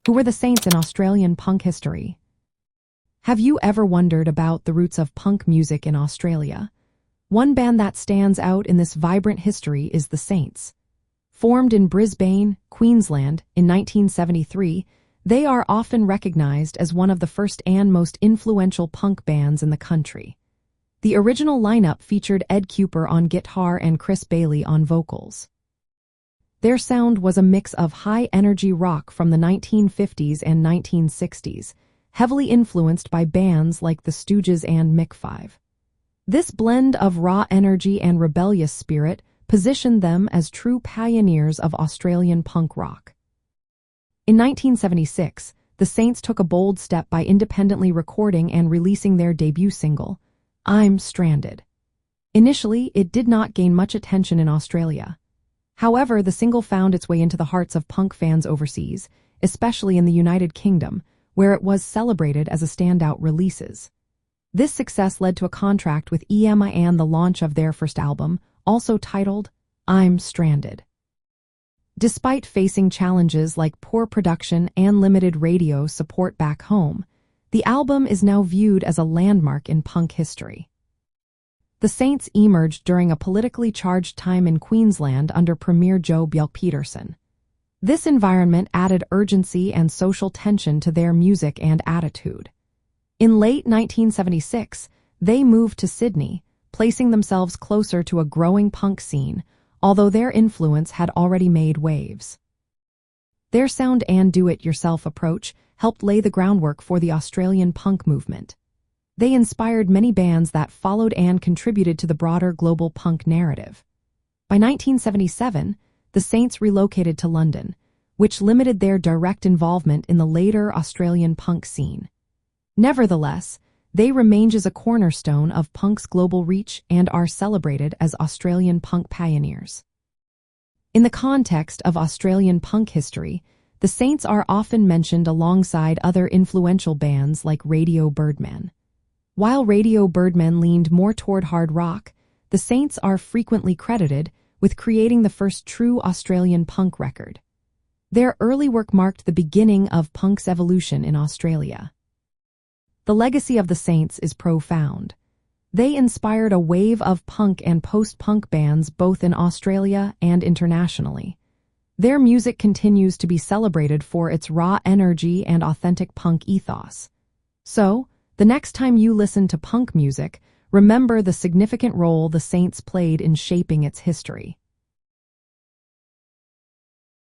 Who were the Saints in Australian punk history? Have you ever wondered about the roots of punk music in Australia? One band that stands out in this vibrant history is the Saints. Formed in Brisbane, Queensland, in 1973, they are often recognized as one of the first and most influential punk bands in the country. The original lineup featured Ed Kuper on guitar and Chris Bailey on vocals. Their sound was a mix of high-energy rock from the 1950s and 1960s, heavily influenced by bands like the Stooges and Mick 5. This blend of raw energy and rebellious spirit positioned them as true pioneers of Australian punk rock. In 1976, the Saints took a bold step by independently recording and releasing their debut single, I'm Stranded. Initially, it did not gain much attention in Australia. However, the single found its way into the hearts of punk fans overseas, especially in the United Kingdom, where it was celebrated as a standout release. This success led to a contract with EMI and the launch of their first album, also titled I'm Stranded. Despite facing challenges like poor production and limited radio support back home, the album is now viewed as a landmark in punk history. The Saints emerged during a politically charged time in Queensland under Premier Joe Bjelke-Petersen. This environment added urgency and social tension to their music and attitude. In late 1976, they moved to Sydney, placing themselves closer to a growing punk scene, although their influence had already made waves. Their sound and do-it-yourself approach helped lay the groundwork for the Australian punk movement. They inspired many bands that followed and contributed to the broader global punk narrative. By 1977, the Saints relocated to London, which limited their direct involvement in the later Australian punk scene. Nevertheless, they remain as a cornerstone of punk's global reach and are celebrated as Australian punk pioneers. In the context of Australian punk history, the Saints are often mentioned alongside other influential bands like Radio Birdman. While Radio Birdman leaned more toward hard rock, the Saints are frequently credited with creating the first true Australian punk record. Their early work marked the beginning of punk's evolution in Australia. The legacy of the Saints is profound. They inspired a wave of punk and post-punk bands both in Australia and internationally. Their music continues to be celebrated for its raw energy and authentic punk ethos. So, the next time you listen to punk music, remember the significant role the Saints played in shaping its history.